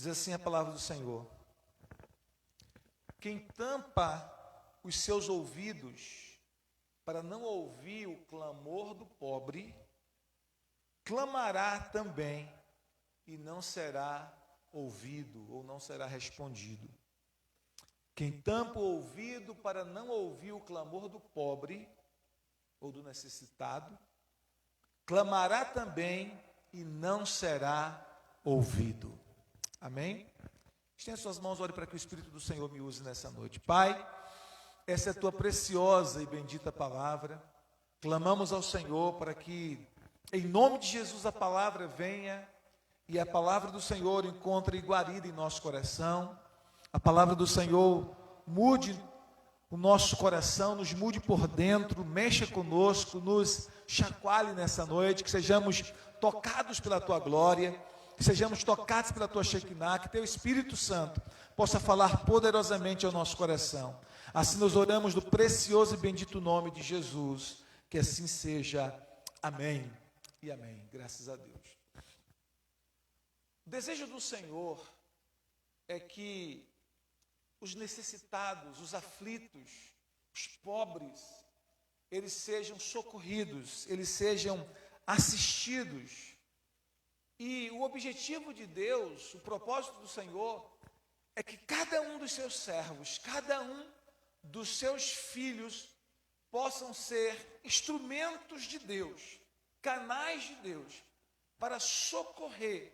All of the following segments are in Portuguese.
Diz assim a palavra do Senhor: quem tampa os seus ouvidos para não ouvir o clamor do pobre, clamará também e não será ouvido ou não será respondido. Quem tampa o ouvido para não ouvir o clamor do pobre ou do necessitado, clamará também e não será ouvido. Amém? Estenda suas mãos, ore para que o Espírito do Senhor me use nessa noite. Pai, essa é a tua preciosa e bendita palavra. Clamamos ao Senhor para que, em nome de Jesus, a palavra venha e a palavra do Senhor encontre guarida em nosso coração. A palavra do Senhor mude o nosso coração, nos mude por dentro, mexa conosco, nos chacoalhe nessa noite, que sejamos tocados pela tua glória, que sejamos tocados pela tua Shekinah, que teu Espírito Santo possa falar poderosamente ao nosso coração. Assim nós oramos no precioso e bendito nome de Jesus, que assim seja. Amém e amém. Graças a Deus. O desejo do Senhor é que os necessitados, os aflitos, os pobres, eles sejam socorridos, eles sejam assistidos. E o objetivo de Deus, o propósito do Senhor, é que cada um dos seus servos, cada um dos seus filhos, possam ser instrumentos de Deus, canais de Deus, para socorrer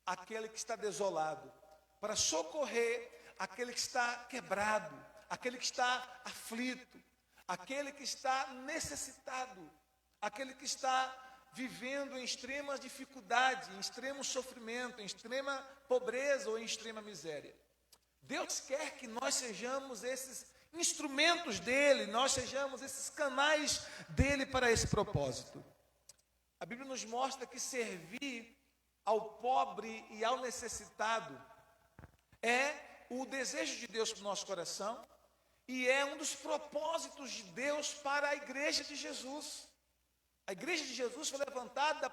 aquele que está desolado, para socorrer aquele que está quebrado, aquele que está aflito, aquele que está necessitado, aquele que está vivendo em extrema dificuldade, em extremo sofrimento, em extrema pobreza ou em extrema miséria. Deus quer que nós sejamos esses instrumentos dele, nós sejamos esses canais dele para esse propósito. A Bíblia nos mostra que servir ao pobre e ao necessitado é o desejo de Deus para o nosso coração e é um dos propósitos de Deus para a igreja de Jesus. A igreja de Jesus foi levantada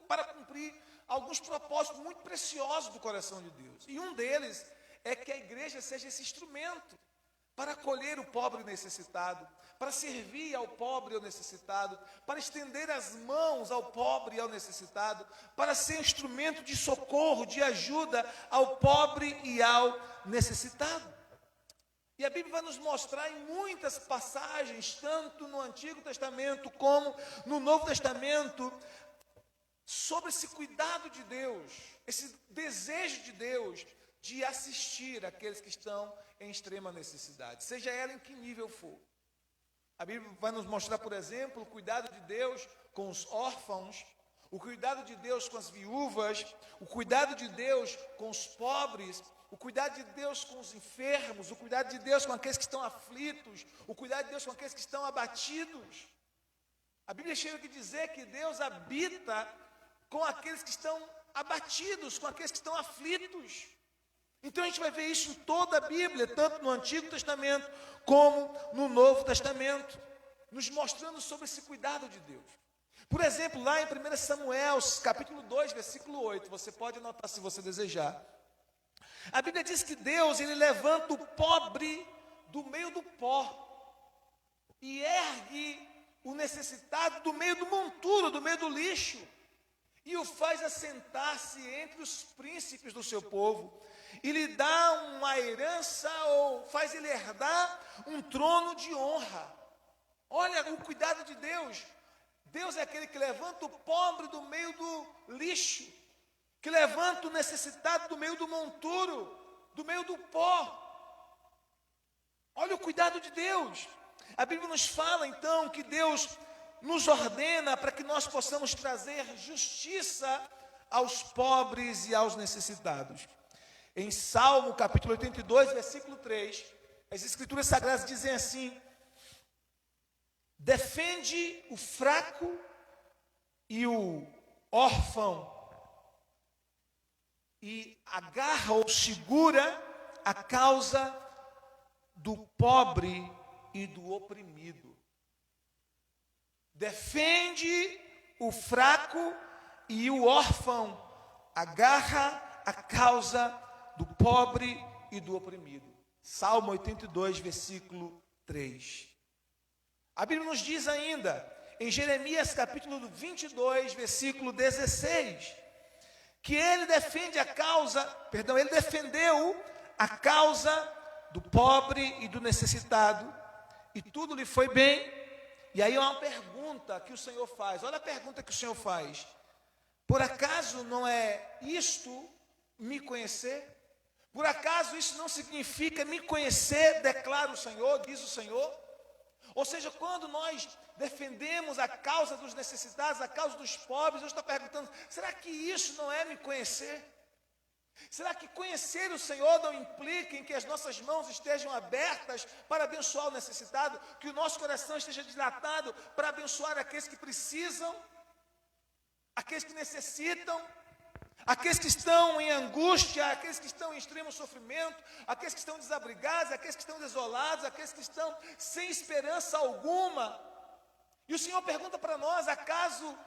para cumprir alguns propósitos muito preciosos do coração de Deus. E um deles é que a igreja seja esse instrumento para acolher o pobre e necessitado, para servir ao pobre e ao necessitado, para estender as mãos ao pobre e ao necessitado, para ser instrumento de socorro, de ajuda ao pobre e ao necessitado. E a Bíblia vai nos mostrar em muitas passagens, tanto no Antigo Testamento como no Novo Testamento, sobre esse cuidado de Deus, esse desejo de Deus de assistir aqueles que estão em extrema necessidade, seja ela em que nível for. A Bíblia vai nos mostrar, por exemplo, o cuidado de Deus com os órfãos, o cuidado de Deus com as viúvas, o cuidado de Deus com os pobres, o cuidado de Deus com os enfermos, o cuidado de Deus com aqueles que estão aflitos, o cuidado de Deus com aqueles que estão abatidos. A Bíblia chega a dizer que Deus habita com aqueles que estão abatidos, com aqueles que estão aflitos. Então a gente vai ver isso em toda a Bíblia, tanto no Antigo Testamento como no Novo Testamento, nos mostrando sobre esse cuidado de Deus. Por exemplo, lá em 1 Samuel, capítulo 2, versículo 8, você pode anotar se você desejar. A Bíblia diz que Deus, ele levanta o pobre do meio do pó e ergue o necessitado do meio do monturo, do meio do lixo, e o faz assentar-se entre os príncipes do seu povo, e lhe dá uma herança, ou faz ele herdar um trono de honra. Olha o cuidado de Deus. Deus é aquele que levanta o pobre do meio do lixo, que levanta o necessitado do meio do monturo, do meio do pó. Olha o cuidado de Deus. A Bíblia nos fala então que Deus nos ordena para que nós possamos trazer justiça aos pobres e aos necessitados. Em Salmo capítulo 82, versículo 3, as Escrituras Sagradas dizem assim: defende o fraco e o órfão, e agarra ou segura a causa do pobre e do oprimido. Defende o fraco e o órfão, agarra a causa do pobre e do oprimido. Salmo 82, versículo 3. A Bíblia nos diz ainda, em Jeremias capítulo 22, versículo 16, que ele defendeu a causa do pobre e do necessitado, e tudo lhe foi bem. E aí é uma pergunta que o Senhor faz, olha a pergunta que o Senhor faz: por acaso não é isto me conhecer? Por acaso isso não significa me conhecer, declara o Senhor, diz o Senhor? Ou seja, quando nós defendemos a causa dos necessitados, a causa dos pobres, eu estou perguntando, será que isso não é me conhecer? Será que conhecer o Senhor não implica em que as nossas mãos estejam abertas para abençoar o necessitado, que o nosso coração esteja dilatado para abençoar aqueles que precisam, aqueles que necessitam, aqueles que estão em angústia, aqueles que estão em extremo sofrimento, aqueles que estão desabrigados, aqueles que estão desolados, aqueles que estão sem esperança alguma? E o Senhor pergunta para nós, acaso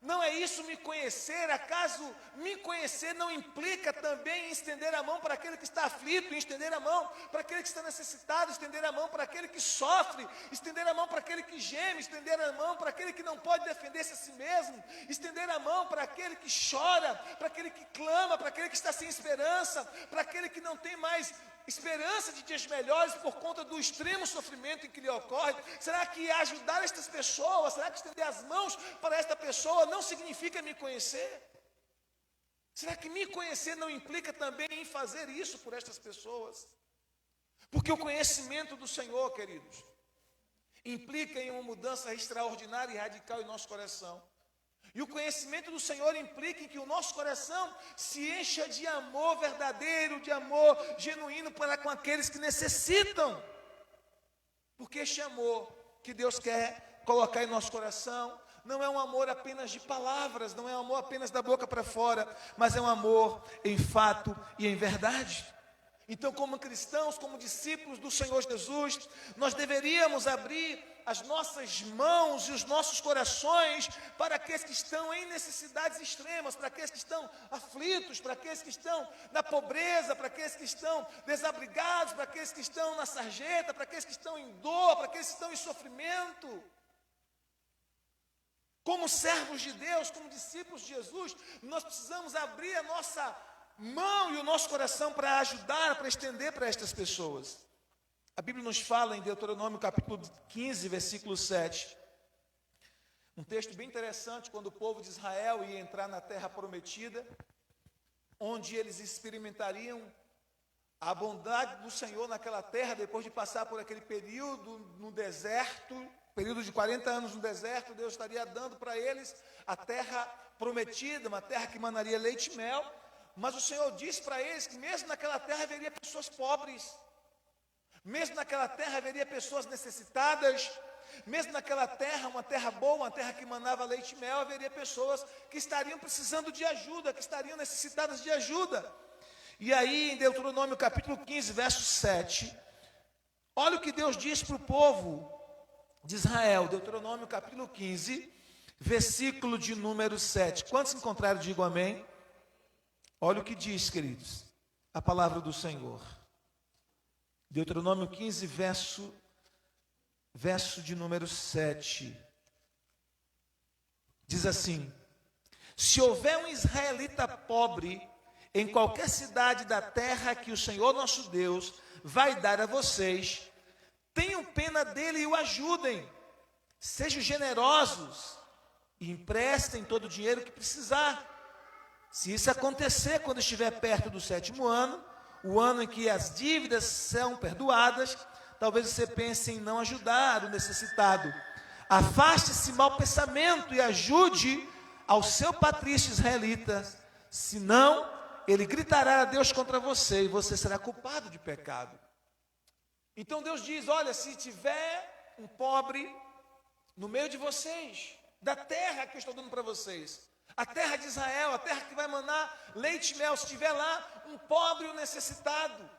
não é isso me conhecer? Acaso me conhecer não implica também em estender a mão para aquele que está aflito, em estender a mão para aquele que está necessitado, estender a mão para aquele que sofre, estender a mão para aquele que geme, estender a mão para aquele que não pode defender-se a si mesmo, estender a mão para aquele que chora, para aquele que clama, para aquele que está sem esperança, para aquele que não tem mais esperança de dias melhores por conta do extremo sofrimento em que lhe ocorre? Será que ajudar estas pessoas, será que estender as mãos para esta pessoa não significa me conhecer? Será que me conhecer não implica também em fazer isso por estas pessoas? Porque o conhecimento do Senhor, queridos, implica em uma mudança extraordinária e radical em nosso coração. E o conhecimento do Senhor implica em que o nosso coração se encha de amor verdadeiro, de amor genuíno para com aqueles que necessitam. Porque este amor que Deus quer colocar em nosso coração não é um amor apenas de palavras, não é um amor apenas da boca para fora, mas é um amor em fato e em verdade. Então, como cristãos, como discípulos do Senhor Jesus, nós deveríamos abrir as nossas mãos e os nossos corações para aqueles que estão em necessidades extremas, para aqueles que estão aflitos, para aqueles que estão na pobreza, para aqueles que estão desabrigados, para aqueles que estão na sarjeta, para aqueles que estão em dor, para aqueles que estão em sofrimento. Como servos de Deus, como discípulos de Jesus, nós precisamos abrir a nossa mão e o nosso coração para ajudar, para estender para estas pessoas. A Bíblia nos fala em Deuteronômio capítulo 15, versículo 7. Um texto bem interessante, quando o povo de Israel ia entrar na terra prometida, onde eles experimentariam a bondade do Senhor naquela terra, depois de passar por aquele período no deserto, período de 40 anos no deserto. Deus estaria dando para eles a terra prometida, uma terra que manaria leite e mel. Mas o Senhor disse para eles que mesmo naquela terra haveria pessoas pobres, mesmo naquela terra haveria pessoas necessitadas, mesmo naquela terra, uma terra boa, uma terra que manava leite e mel, haveria pessoas que estariam precisando de ajuda, que estariam necessitadas de ajuda. E aí em Deuteronômio capítulo 15, verso 7, olha o que Deus diz para o povo de Israel. Deuteronômio capítulo 15, versículo de número 7. Quantos encontraram, digam amém. Olha o que diz, queridos, a palavra do Senhor. Deuteronômio 15, verso de número 7. Diz assim: se houver um israelita pobre em qualquer cidade da terra que o Senhor nosso Deus vai dar a vocês, tenham pena dele e o ajudem. Sejam generosos e emprestem todo o dinheiro que precisar. Se isso acontecer quando estiver perto do 7º ano, o ano em que as dívidas são perdoadas, talvez você pense em não ajudar o necessitado. Afaste esse mau pensamento e ajude ao seu patrício israelita, senão ele gritará a Deus contra você e você será culpado de pecado. Então Deus diz: olha, se tiver um pobre no meio de vocês, da terra que eu estou dando para vocês, a terra de Israel, a terra que vai manar leite e mel, se tiver lá um pobre e um necessitado,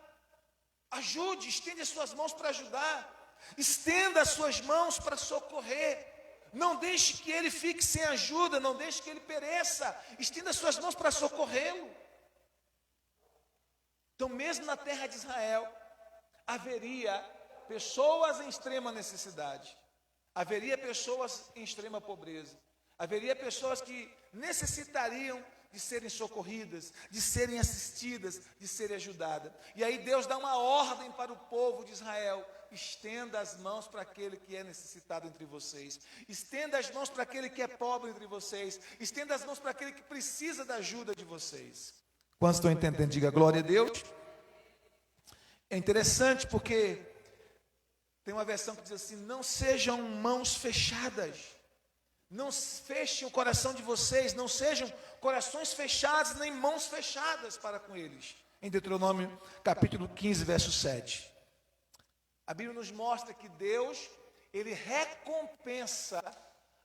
ajude, estende as suas mãos para ajudar, estenda as suas mãos para socorrer, não deixe que ele fique sem ajuda, não deixe que ele pereça, estenda as suas mãos para socorrê-lo. Então, mesmo na terra de Israel, haveria pessoas em extrema necessidade, haveria pessoas em extrema pobreza, haveria pessoas que necessitariam de serem socorridas, de serem assistidas, de serem ajudadas. E aí Deus dá uma ordem para o povo de Israel: estenda as mãos para aquele que é necessitado entre vocês, estenda as mãos para aquele que é pobre entre vocês, estenda as mãos para aquele que precisa da ajuda de vocês. Quantos estão entendendo? Diga glória a Deus. É interessante porque tem uma versão que diz assim: não sejam mãos fechadas, não fechem o coração de vocês, não sejam corações fechados, nem mãos fechadas para com eles. Em Deuteronômio capítulo 15, verso 7. A Bíblia nos mostra que Deus, Ele recompensa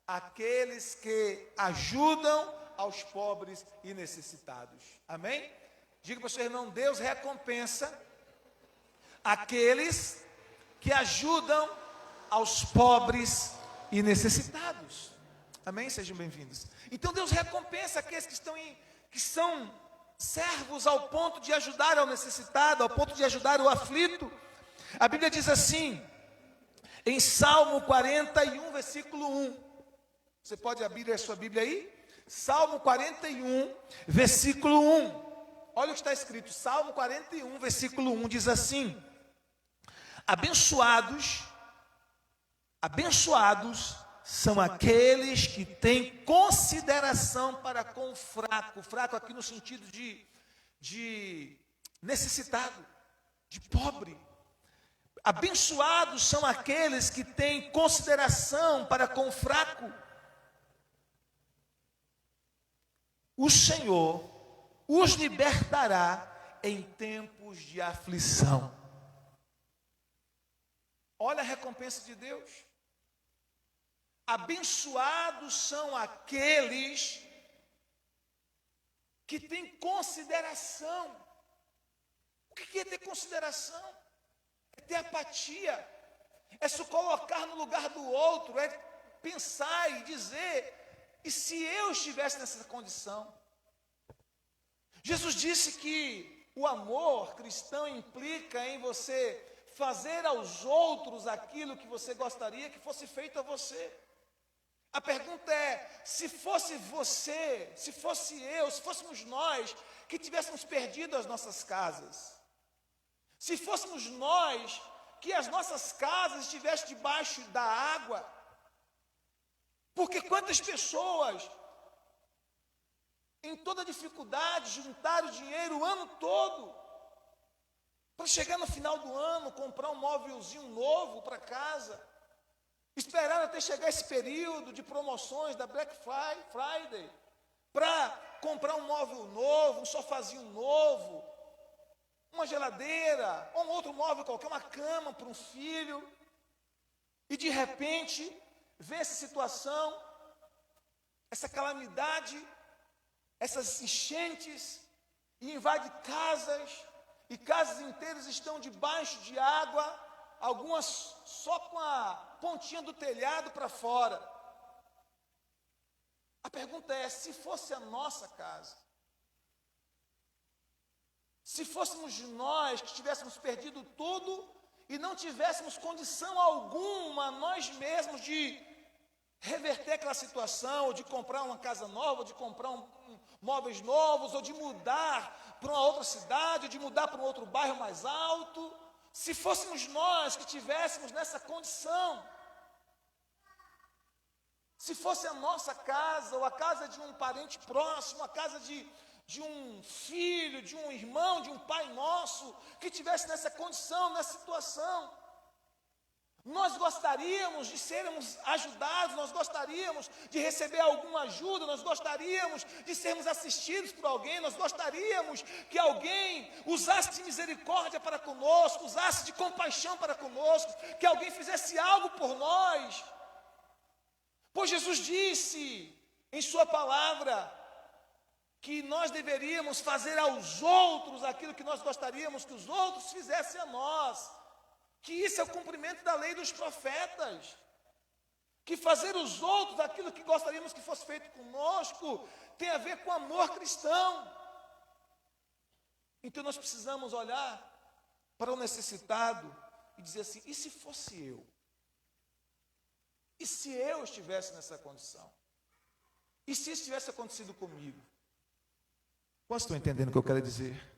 aqueles que ajudam aos pobres e necessitados. Amém? Diga para o seu irmão: Deus recompensa aqueles que ajudam aos pobres e necessitados. Amém? Sejam bem-vindos. Então Deus recompensa aqueles que são servos ao ponto de ajudar ao necessitado, ao ponto de ajudar o aflito. A Bíblia diz assim, em Salmo 41, versículo 1. Você pode abrir a sua Bíblia aí? Salmo 41, versículo 1. Olha o que está escrito. Salmo 41, versículo 1 diz assim: Abençoados são aqueles que têm consideração para com o fraco. Fraco aqui no sentido de necessitado, de pobre. Abençoados são aqueles que têm consideração para com o fraco. O Senhor os libertará em tempos de aflição. Olha a recompensa de Deus. Abençoados são aqueles que têm consideração. O que é ter consideração? É ter apatia, é se colocar no lugar do outro, é pensar e dizer: e se eu estivesse nessa condição? Jesus disse que o amor cristão implica em você fazer aos outros aquilo que você gostaria que fosse feito a você. A pergunta é: se fosse você, se fosse eu, se fôssemos nós que tivéssemos perdido as nossas casas, se fôssemos nós que as nossas casas estivessem debaixo da água, porque quantas pessoas em toda dificuldade juntaram dinheiro o ano todo para chegar no final do ano, comprar um móvelzinho novo para casa, esperaram até chegar esse período de promoções da Black Friday para comprar um móvel novo, um sofazinho novo, uma geladeira, ou um outro móvel qualquer, uma cama para um filho, e de repente vem essa situação, essa calamidade, essas enchentes, e invade casas, e casas inteiras estão debaixo de água, algumas só com a pontinha do telhado para fora. A pergunta é: se fosse a nossa casa, se fôssemos nós que tivéssemos perdido tudo e não tivéssemos condição alguma nós mesmos de reverter aquela situação, ou de comprar uma casa nova, ou de comprar móveis novos, ou de mudar para uma outra cidade, ou de mudar para um outro bairro mais alto, se fôssemos nós que tivéssemos nessa condição, se fosse a nossa casa, ou a casa de um parente próximo, a casa de um filho, de um irmão, de um pai nosso, que tivesse nessa condição, nessa situação, nós gostaríamos de sermos ajudados, nós gostaríamos de receber alguma ajuda, nós gostaríamos de sermos assistidos por alguém, nós gostaríamos que alguém usasse de misericórdia para conosco, usasse de compaixão para conosco, que alguém fizesse algo por nós. Pois Jesus disse em sua palavra que nós deveríamos fazer aos outros aquilo que nós gostaríamos que os outros fizessem a nós. Que isso é o cumprimento da lei dos profetas, que fazer os outros aquilo que gostaríamos que fosse feito conosco tem a ver com amor cristão. Então nós precisamos olhar para o necessitado e dizer assim: e se fosse eu? E se eu estivesse nessa condição? E se isso tivesse acontecido comigo? Quantos estão entendendo o que eu quero dizer?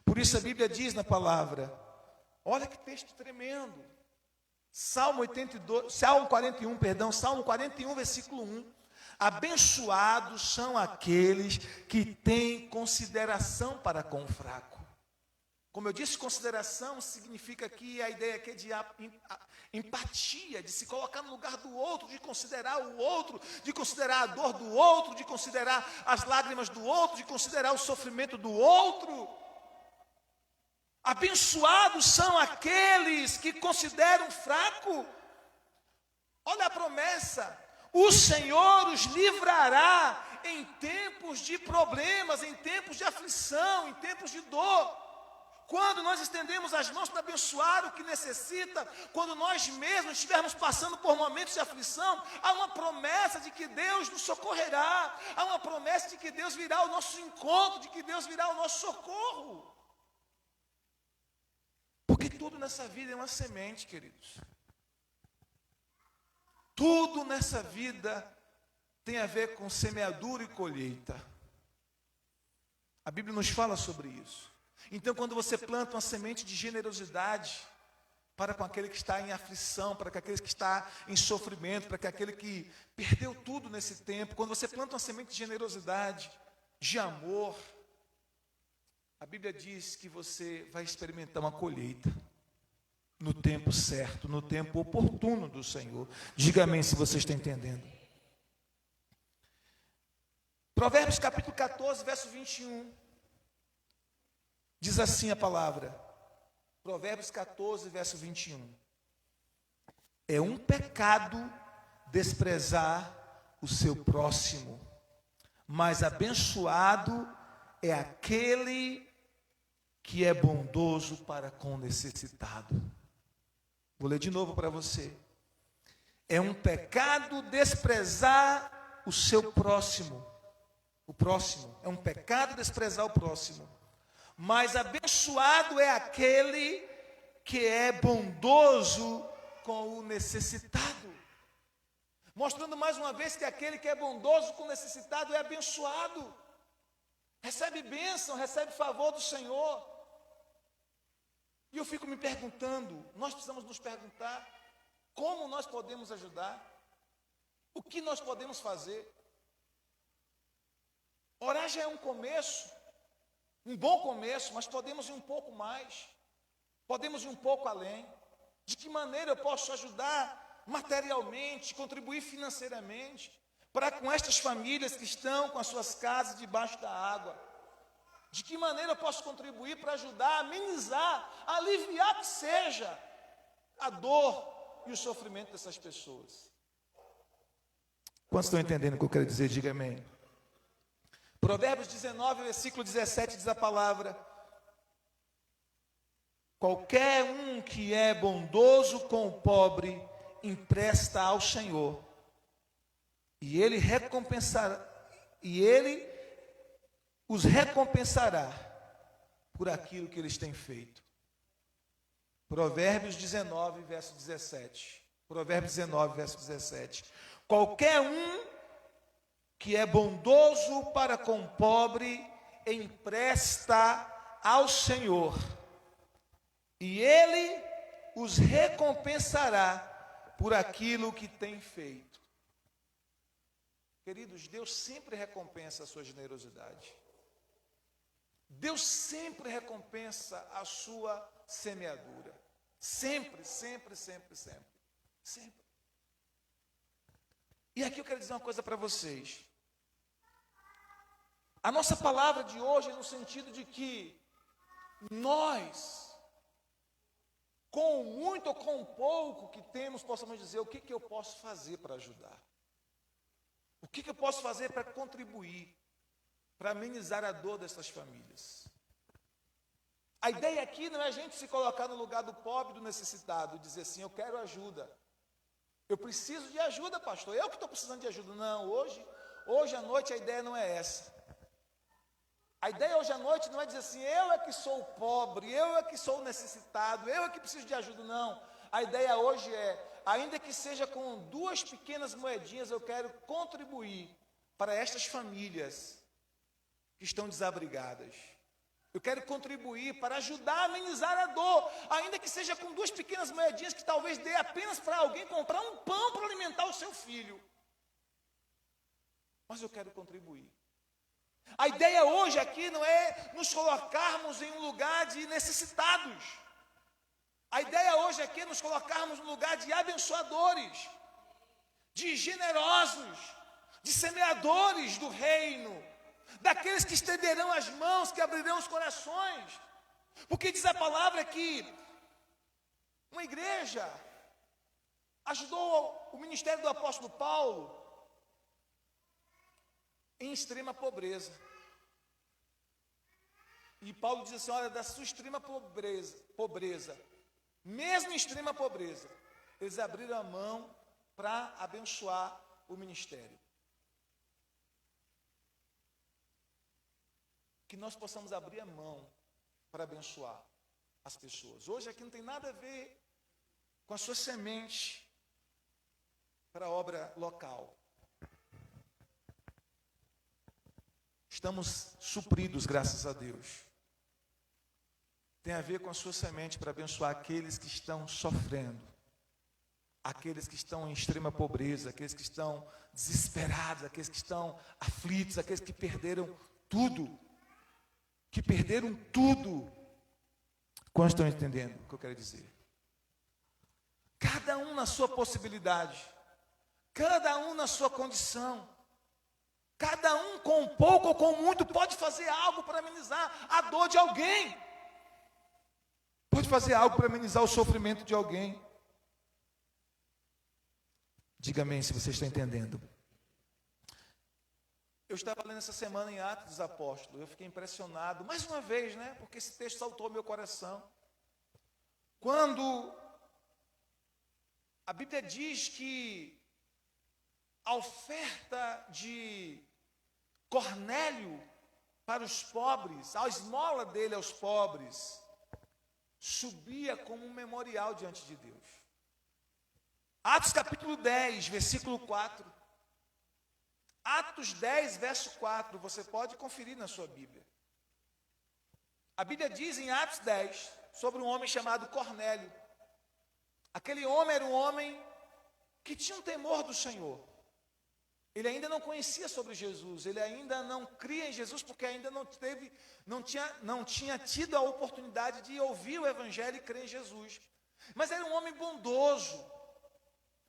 Por isso a Bíblia diz na palavra, olha que texto tremendo. Salmo 41, versículo 1. Abençoados são aqueles que têm consideração para com o fraco. Como eu disse, consideração significa aqui, a ideia aqui é de empatia, de se colocar no lugar do outro, de considerar o outro, de considerar a dor do outro, de considerar as lágrimas do outro, de considerar o sofrimento do outro. Abençoados são aqueles que consideram fraco. Olha a promessa: o Senhor os livrará em tempos de problemas, em tempos de aflição, em tempos de dor. Quando nós estendemos as mãos para abençoar o que necessita, quando nós mesmos estivermos passando por momentos de aflição, há uma promessa de que Deus nos socorrerá, há uma promessa de que Deus virá ao nosso encontro, de que Deus virá ao nosso socorro. Porque tudo nessa vida é uma semente, queridos. Tudo nessa vida tem a ver com semeadura e colheita. A Bíblia nos fala sobre isso. Então, quando você planta uma semente de generosidade para com aquele que está em aflição, para com aquele que está em sofrimento, para com aquele que perdeu tudo nesse tempo, quando você planta uma semente de generosidade, de amor, a Bíblia diz que você vai experimentar uma colheita no tempo certo, no tempo oportuno do Senhor. Diga amém se você está entendendo. Provérbios capítulo 14, verso 21. Diz assim a palavra. Provérbios 14, verso 21. É um pecado desprezar o seu próximo, mas abençoado é aquele que é bondoso para com o necessitado. Vou ler de novo para você. É um pecado desprezar o seu próximo. O próximo. É um pecado desprezar o próximo. Mas abençoado é aquele que é bondoso com o necessitado. Mostrando mais uma vez que aquele que é bondoso com o necessitado é abençoado. Recebe bênção, recebe favor do Senhor. E eu fico me perguntando, nós precisamos nos perguntar, como nós podemos ajudar? O que nós podemos fazer? Orar já é um começo, um bom começo, mas podemos ir um pouco mais, podemos ir um pouco além. De que maneira eu posso ajudar materialmente, contribuir financeiramente, para com estas famílias que estão com as suas casas debaixo da água? De que maneira eu posso contribuir para ajudar, amenizar, aliviar que seja a dor e o sofrimento dessas pessoas? Quantos estão entendendo o que eu quero dizer? Diga amém. Provérbios 19, versículo 17 diz a palavra: qualquer um que é bondoso com o pobre empresta ao Senhor, e ele os recompensará por aquilo que eles têm feito. Provérbios 19, verso 17. Provérbios 19, verso 17. Qualquer um que é bondoso para com o pobre empresta ao Senhor, e ele os recompensará por aquilo que tem feito. Queridos, Deus sempre recompensa a sua generosidade. Deus sempre recompensa a sua semeadura. Sempre, sempre, sempre, sempre. Sempre. E aqui eu quero dizer uma coisa para vocês. A nossa palavra de hoje é no sentido de que nós, com o muito ou com o pouco que temos, possamos dizer o que eu posso fazer para ajudar. O que eu posso fazer para contribuir, para amenizar a dor dessas famílias. A ideia aqui não é a gente se colocar no lugar do pobre, do necessitado, e dizer assim: eu quero ajuda. Eu preciso de ajuda, pastor. Eu que estou precisando de ajuda. Não, hoje à noite a ideia não é essa. A ideia hoje à noite não é dizer assim, eu é que sou pobre, eu é que sou necessitado, eu é que preciso de ajuda, não. A ideia hoje é, ainda que seja com 2 pequenas moedinhas, eu quero contribuir para estas famílias que estão desabrigadas. Eu quero contribuir para ajudar a amenizar a dor, ainda que seja com 2 pequenas moedinhas que talvez dê apenas para alguém comprar um pão para alimentar o seu filho. Mas eu quero contribuir. A ideia hoje aqui não é nos colocarmos em um lugar de necessitados. A ideia hoje aqui é nos colocarmos no lugar de abençoadores, de generosos, de semeadores do reino, daqueles que estenderão as mãos, que abrirão os corações. Porque diz a palavra que uma igreja ajudou o ministério do apóstolo Paulo em extrema pobreza. E Paulo diz assim, olha, da sua extrema pobreza, mesmo em extrema pobreza, eles abriram a mão para abençoar o ministério. Que nós possamos abrir a mão para abençoar as pessoas. Hoje aqui não tem nada a ver com a sua semente para a obra local. Estamos supridos, graças a Deus. Tem a ver com a sua semente para abençoar aqueles que estão sofrendo, aqueles que estão em extrema pobreza, aqueles que estão desesperados, aqueles que estão aflitos, aqueles que perderam tudo. Quantos estão entendendo o que eu quero dizer? Cada um na sua possibilidade, cada um na sua condição. Cada um com pouco ou com muito pode fazer algo para amenizar a dor de alguém. Pode fazer algo para amenizar o sofrimento de alguém. Diga amém se você está entendendo. Eu estava lendo essa semana em Atos dos Apóstolos. Eu fiquei impressionado, mais uma vez, né? Porque esse texto saltou ao meu coração. Quando a Bíblia diz que a oferta de Cornélio para os pobres, a esmola dele aos pobres, subia como um memorial diante de Deus. Atos capítulo 10, versículo 4. Atos 10, verso 4, você pode conferir na sua Bíblia. A Bíblia diz em Atos 10, sobre um homem chamado Cornélio. Aquele homem era um homem que tinha um temor do Senhor. Ele ainda não conhecia sobre Jesus, ele ainda não cria em Jesus, porque ainda não tinha tido a oportunidade de ouvir o Evangelho e crer em Jesus. Mas era um homem bondoso,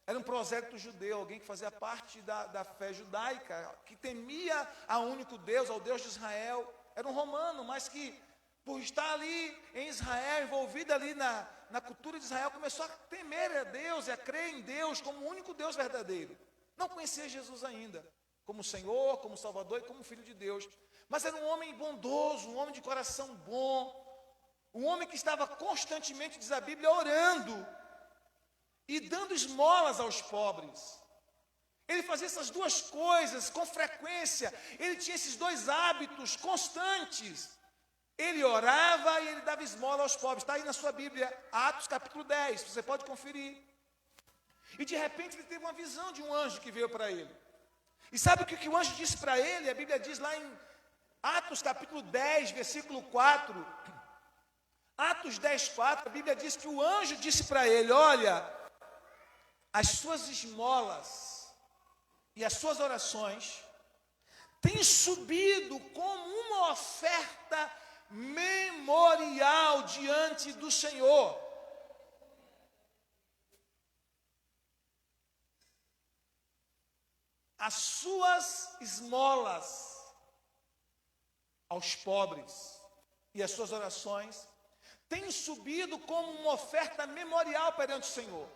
era um prosélito judeu, alguém que fazia parte da fé judaica, que temia ao único Deus, ao Deus de Israel. Era um romano, mas que, por estar ali em Israel, envolvido ali na cultura de Israel, começou a temer a Deus e a crer em Deus como o único Deus verdadeiro. Não conhecia Jesus ainda, como Senhor, como Salvador e como Filho de Deus. Mas era um homem bondoso, um homem de coração bom, um homem que estava constantemente, diz a Bíblia, orando e dando esmolas aos pobres. Ele fazia essas duas coisas com frequência, ele tinha esses 2 hábitos constantes. Ele orava e ele dava esmola aos pobres. Está aí na sua Bíblia, Atos capítulo 10, você pode conferir. E de repente ele teve uma visão de um anjo que veio para ele. E sabe o que o anjo disse para ele? A Bíblia diz lá em Atos capítulo 10, versículo 4. Atos 10, 4, a Bíblia diz que o anjo disse para ele, olha, as suas esmolas e as suas orações têm subido como uma oferta memorial diante do Senhor. As suas esmolas aos pobres e as suas orações têm subido como uma oferta memorial perante o Senhor.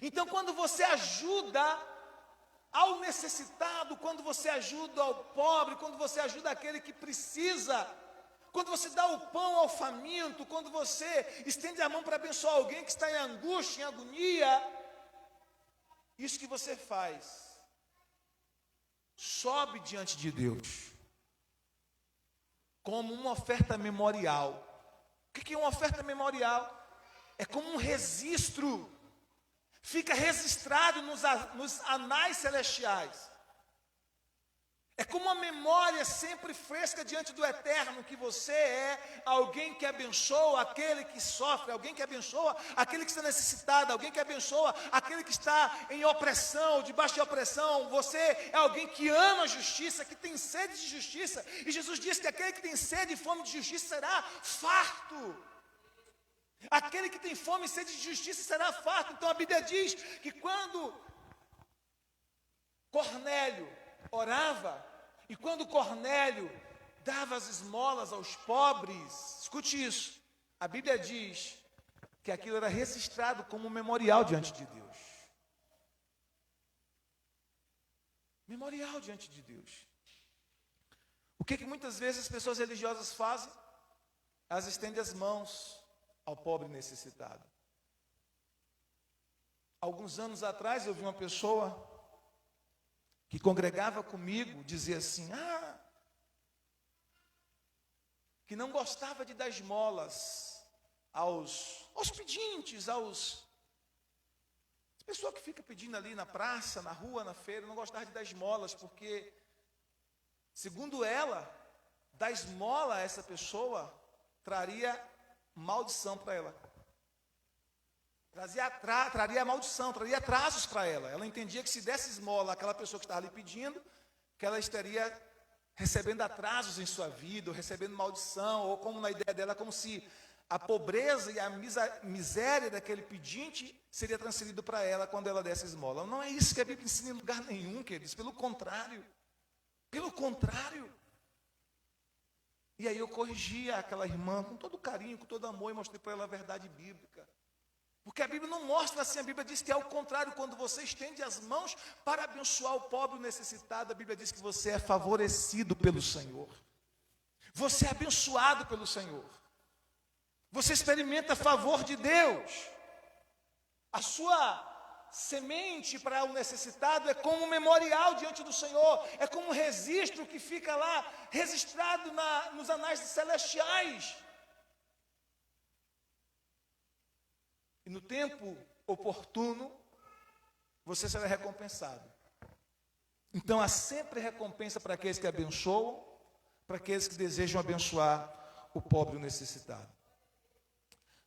Então, quando você ajuda ao necessitado, quando você ajuda ao pobre, quando você ajuda aquele que precisa, quando você dá o pão ao faminto, quando você estende a mão para abençoar alguém que está em angústia, em agonia, isso que você faz sobe diante de Deus. como uma oferta memorial. O que é uma oferta memorial? É como um registro, fica registrado nos anais celestiais. É como uma memória sempre fresca diante do Eterno, que você é alguém que abençoa aquele que sofre, alguém que abençoa aquele que está necessitado, alguém que abençoa aquele que está em opressão, debaixo de opressão. Você é alguém que ama a justiça, que tem sede de justiça. E Jesus disse que aquele que tem sede e fome de justiça será farto. Aquele que tem fome e sede de justiça será farto. Então a Bíblia diz que quando Cornélio orava, e quando Cornélio dava as esmolas aos pobres, escute isso, a Bíblia diz que aquilo era registrado como um memorial diante de Deus. Memorial diante de Deus. O que muitas vezes as pessoas religiosas fazem? Elas estendem as mãos ao pobre necessitado. Alguns anos atrás eu vi uma pessoa que congregava comigo dizer assim, que não gostava de dar esmolas aos pedintes, as pessoas que ficam pedindo ali na praça, na rua, na feira, não gostava de dar esmolas, porque, segundo ela, dar esmola a essa pessoa traria maldição para ela. Traria maldição, traria atrasos para ela. Ela entendia que se desse esmola àquela pessoa que estava ali pedindo, que ela estaria recebendo atrasos em sua vida, ou recebendo maldição, ou como na ideia dela, como se a pobreza e a miséria daquele pedinte seria transferido para ela quando ela desse esmola. Não é isso que a Bíblia ensina em lugar nenhum, queridos. Pelo contrário. Pelo contrário. E aí eu corrigi aquela irmã com todo carinho, com todo amor, e mostrei para ela a verdade bíblica. Porque a Bíblia não mostra assim, a Bíblia diz que é ao contrário, quando você estende as mãos para abençoar o pobre e o necessitado, a Bíblia diz que você é favorecido pelo Senhor. Você é abençoado pelo Senhor. Você experimenta favor de Deus. A sua semente para o necessitado é como um memorial diante do Senhor, é como um registro que fica lá, registrado nos anais celestiais. E no tempo oportuno, você será recompensado. Então, há sempre recompensa para aqueles que abençoam, para aqueles que desejam abençoar o pobre e o necessitado.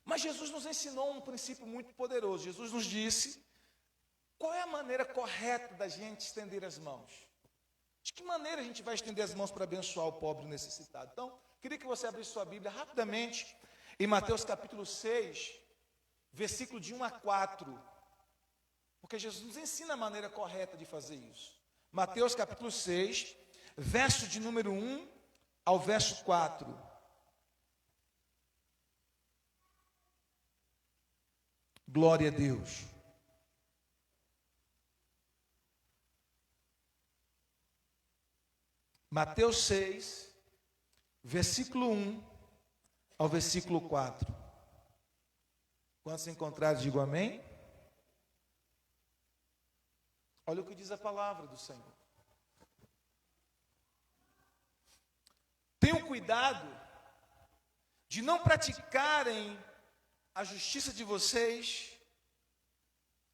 Mas Jesus nos ensinou um princípio muito poderoso. Jesus nos disse qual é a maneira correta da gente estender as mãos. De que maneira a gente vai estender as mãos para abençoar o pobre e o necessitado? Então, queria que você abrisse sua Bíblia rapidamente em Mateus capítulo 6, versículo de 1 a 4, porque Jesus nos ensina a maneira correta de fazer isso. Mateus capítulo 6, verso de número 1 ao verso 4. Glória a Deus. Mateus 6, versículo 1 ao versículo 4. Quando se encontrarem, digo amém. Olha o que diz a palavra do Senhor. Tenham cuidado de não praticarem a justiça de vocês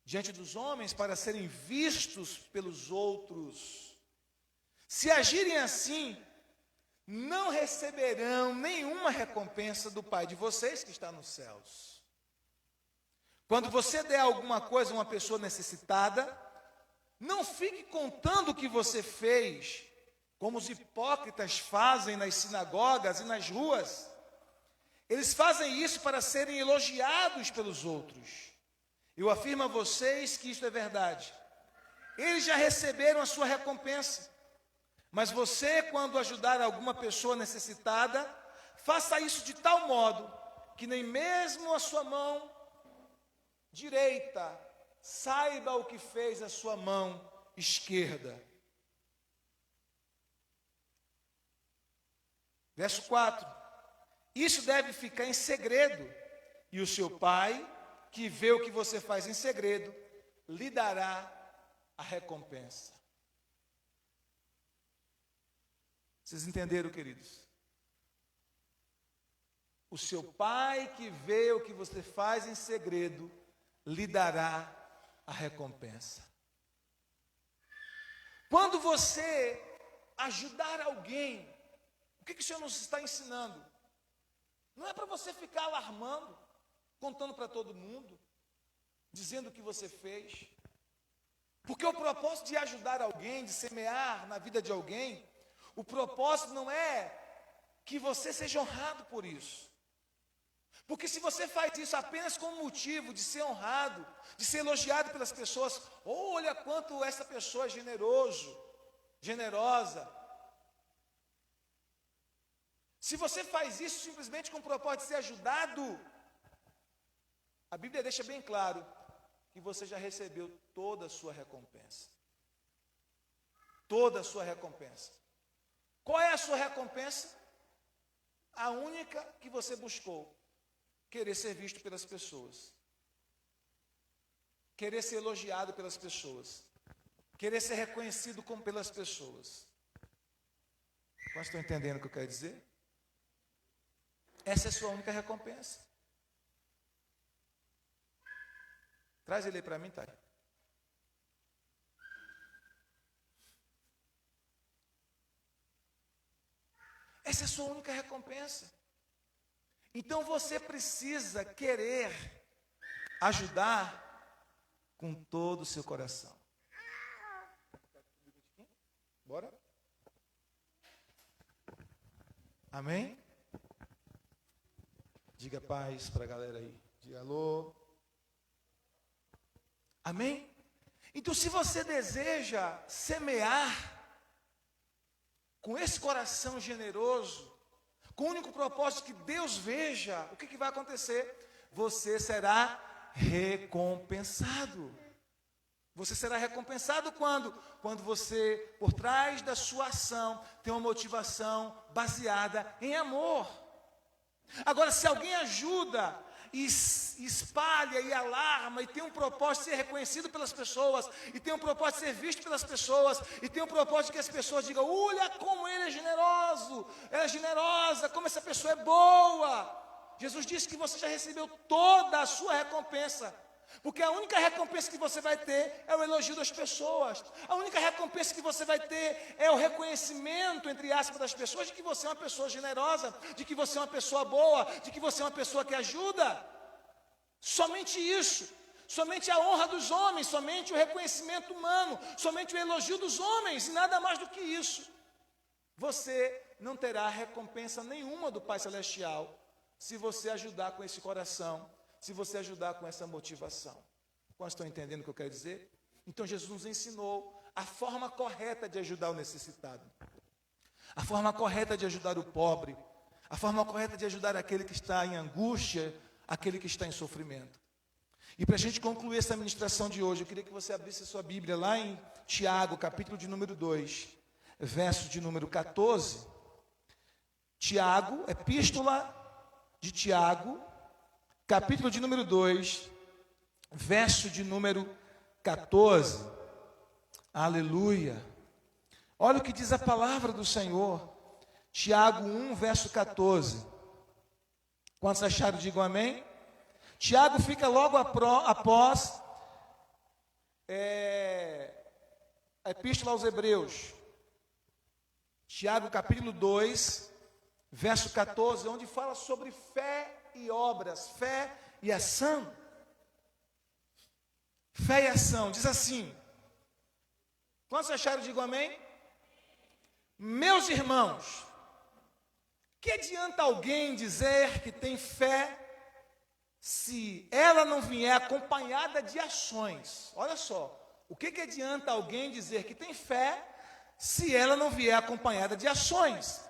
diante dos homens para serem vistos pelos outros. Se agirem assim, não receberão nenhuma recompensa do Pai de vocês que está nos céus. Quando você der alguma coisa a uma pessoa necessitada, não fique contando o que você fez, como os hipócritas fazem nas sinagogas e nas ruas. Eles fazem isso para serem elogiados pelos outros. Eu afirmo a vocês que isto é verdade. Eles já receberam a sua recompensa. Mas você, quando ajudar alguma pessoa necessitada, faça isso de tal modo que nem mesmo a sua mão direita saiba o que fez a sua mão esquerda. Verso 4. Isso deve ficar em segredo, e o seu pai, que vê o que você faz em segredo, lhe dará a recompensa. Vocês entenderam, queridos? o seu Pai que vê o que você faz em segredo, lhe dará a recompensa. Quando você ajudar alguém, o que o Senhor nos está ensinando? Não é para você ficar alarmando, contando para todo mundo, dizendo o que você fez. Porque o propósito de ajudar alguém, de semear na vida de alguém, o propósito não é que você seja honrado por isso. Porque se você faz isso apenas com o motivo de ser honrado, de ser elogiado pelas pessoas, olha quanto essa pessoa é generosa. Se você faz isso simplesmente com o propósito de ser ajudado, a Bíblia deixa bem claro que você já recebeu toda a sua recompensa. Toda a sua recompensa. Qual é a sua recompensa? A única que você buscou. Querer ser visto pelas pessoas. Querer ser elogiado pelas pessoas. Querer ser reconhecido pelas pessoas. Vocês estão entendendo o que eu quero dizer? Essa é a sua única recompensa. Traz ele aí para mim, Thay. Essa é a sua única recompensa. Então você precisa querer ajudar com todo o seu coração. Bora? Amém? Diga paz para a galera aí. Diga alô. Amém? Então, se você deseja semear com esse coração generoso, com o único propósito que Deus veja, o que vai acontecer? Você será recompensado. Você será recompensado quando? Quando você, por trás da sua ação, tem uma motivação baseada em amor. Agora, se alguém ajuda e espalha e alarma e tem um propósito de ser reconhecido pelas pessoas, e tem um propósito de ser visto pelas pessoas, e tem um propósito de que as pessoas digam, olha como ele é generoso, ela é generosa, como essa pessoa é boa. Jesus disse que você já recebeu toda a sua recompensa. Porque a única recompensa que você vai ter é o elogio das pessoas. A única recompensa que você vai ter é o reconhecimento, entre aspas, das pessoas, de que você é uma pessoa generosa, de que você é uma pessoa boa, de que você é uma pessoa que ajuda. Somente isso. Somente a honra dos homens, somente o reconhecimento humano, somente o elogio dos homens, e nada mais do que isso. Você não terá recompensa nenhuma do Pai Celestial se você ajudar com esse coração, se você ajudar com essa motivação. Quantos estão entendendo o que eu quero dizer? Então Jesus nos ensinou a forma correta de ajudar o necessitado, a forma correta de ajudar o pobre, a forma correta de ajudar aquele que está em angústia, aquele que está em sofrimento. E para a gente concluir essa ministração de hoje, eu queria que você abrisse a sua Bíblia lá em Tiago, capítulo de número 2, verso de número 14. Tiago, epístola de Tiago, capítulo de número 2, verso de número 14. Aleluia. Olha o que diz a palavra do Senhor. Tiago 1, verso 14. Quantos acharam, digam amém. Tiago fica logo após a epístola aos Hebreus. Tiago capítulo 2, verso 14, onde fala sobre fé e obras, fé e ação. Fé e ação, diz assim. Quantos acharam, digam amém? Meus irmãos, que adianta alguém dizer que tem fé se ela não vier acompanhada de ações? Olha só, o que adianta alguém dizer que tem fé se ela não vier acompanhada de ações?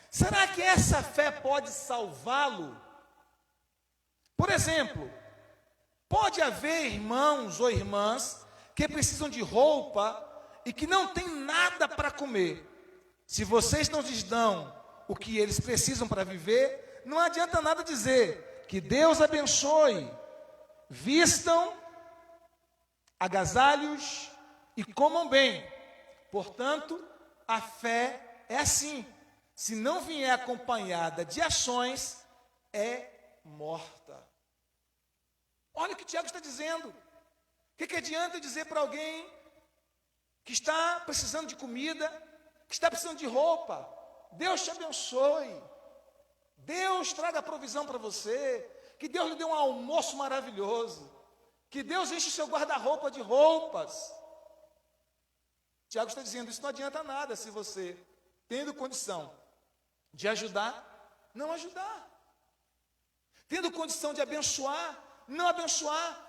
Será que essa fé pode salvá-lo? Por exemplo, pode haver irmãos ou irmãs que precisam de roupa e que não têm nada para comer. Se vocês não lhes dão o que eles precisam para viver, não adianta nada dizer que Deus abençoe, vistam, agasalhos e comam bem. Portanto, a fé é assim. Se não vier acompanhada de ações, é morta. Olha o que Tiago está dizendo. O que adianta dizer para alguém que está precisando de comida, que está precisando de roupa, Deus te abençoe, Deus traga provisão para você, que Deus lhe dê um almoço maravilhoso, que Deus enche o seu guarda-roupa de roupas. Tiago está dizendo, isso não adianta nada se você, tendo condição de ajudar, não ajudar. Tendo condição de abençoar, não abençoar.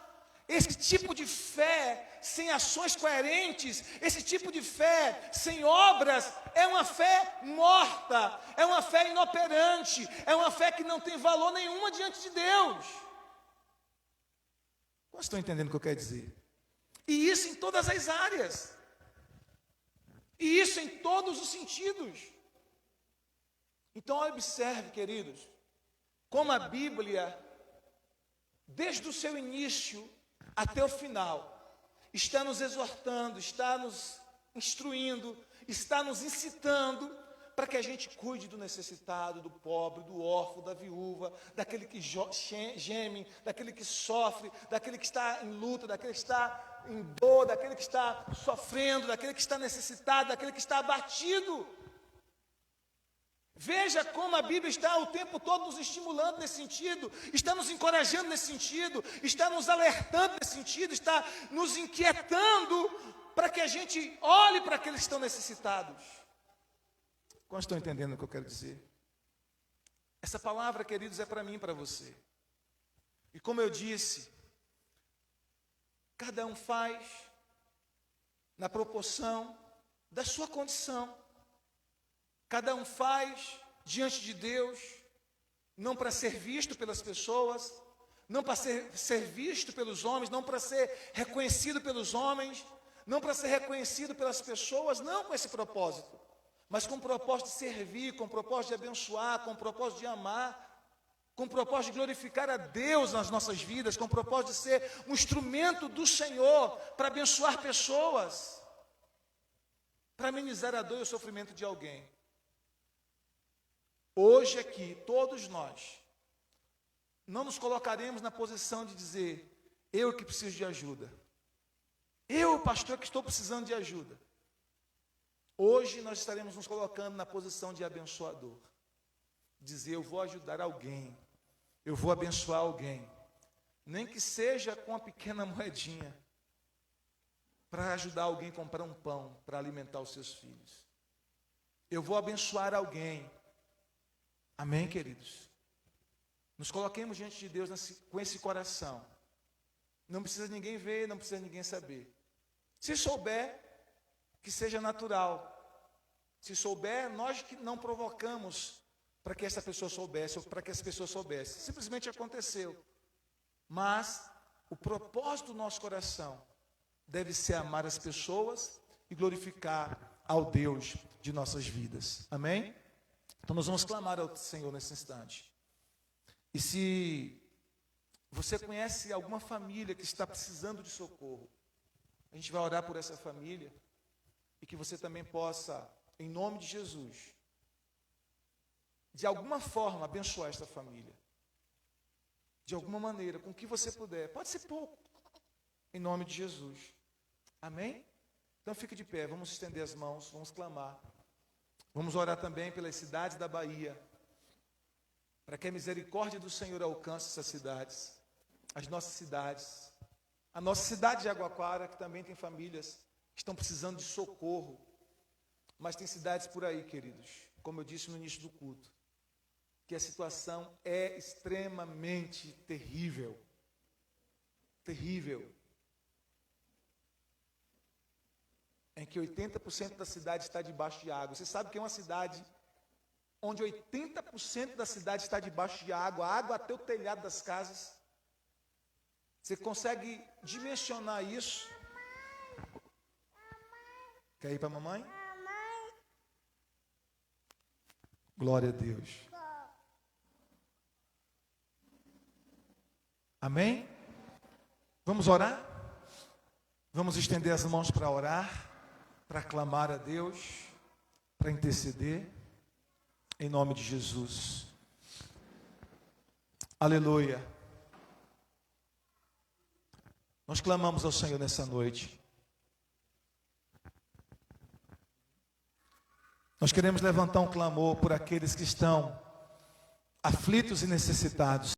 Esse tipo de fé sem ações coerentes, esse tipo de fé sem obras, é uma fé morta, é uma fé inoperante, é uma fé que não tem valor nenhum diante de Deus. Vocês estão entendendo o que eu quero dizer? E isso em todas as áreas. E isso em todos os sentidos. Então observe, queridos, como a Bíblia, desde o seu início até o final, está nos exortando, está nos instruindo, está nos incitando para que a gente cuide do necessitado, do pobre, do órfão, da viúva, daquele que geme, daquele que sofre, daquele que está em luta, daquele que está em dor, daquele que está sofrendo, daquele que está necessitado, daquele que está abatido. Veja como a Bíblia está o tempo todo nos estimulando nesse sentido, está nos encorajando nesse sentido, está nos alertando nesse sentido, está nos inquietando para que a gente olhe para aqueles que estão necessitados. Quantos estão entendendo o que eu quero dizer? Essa palavra, queridos, é para mim e para você. E como eu disse, cada um faz na proporção da sua condição. Cada um faz diante de Deus, não para ser visto pelas pessoas, não para ser visto pelos homens, não para ser reconhecido pelos homens, não para ser reconhecido pelas pessoas, não com esse propósito, mas com o propósito de servir, com o propósito de abençoar, com o propósito de amar, com o propósito de glorificar a Deus nas nossas vidas, com o propósito de ser um instrumento do Senhor para abençoar pessoas, para amenizar a dor e o sofrimento de alguém. Hoje aqui, todos nós, não nos colocaremos na posição de dizer, eu que preciso de ajuda. Eu, pastor, que estou precisando de ajuda. Hoje nós estaremos nos colocando na posição de abençoador. Dizer, eu vou ajudar alguém, eu vou abençoar alguém. Nem que seja com uma pequena moedinha, para ajudar alguém a comprar um pão, para alimentar os seus filhos. Eu vou abençoar alguém. Amém, queridos? Nos coloquemos diante de Deus com esse coração. Não precisa ninguém ver, não precisa ninguém saber. Se souber, que seja natural. Se souber, nós que não provocamos para que essa pessoa soubesse, ou para que essa pessoa soubesse. Simplesmente aconteceu. Mas o propósito do nosso coração deve ser amar as pessoas e glorificar ao Deus de nossas vidas. Amém? Então nós vamos clamar ao Senhor nesse instante. E se você conhece alguma família que está precisando de socorro, a gente vai orar por essa família e que você também possa, em nome de Jesus, de alguma forma abençoar esta família. De alguma maneira, com o que você puder. Pode ser pouco, em nome de Jesus. Amém? Então fique de pé, vamos estender as mãos, vamos clamar. Vamos orar também pelas cidades da Bahia, para que a misericórdia do Senhor alcance essas cidades, as nossas cidades, a nossa cidade de Jaguaquara, que também tem famílias que estão precisando de socorro, mas tem cidades por aí, queridos, como eu disse no início do culto, que a situação é extremamente terrível, terrível, em que 80% da cidade está debaixo de água. Você sabe que é uma cidade onde 80% da cidade está debaixo de água, água até o telhado das casas. Você consegue dimensionar isso? Quer ir para a mamãe? Glória a Deus. Amém? Vamos orar? Vamos estender as mãos para orar, para clamar a Deus, para interceder, em nome de Jesus. Aleluia. Nós clamamos ao Senhor nessa noite. Nós queremos levantar um clamor por aqueles que estão aflitos e necessitados.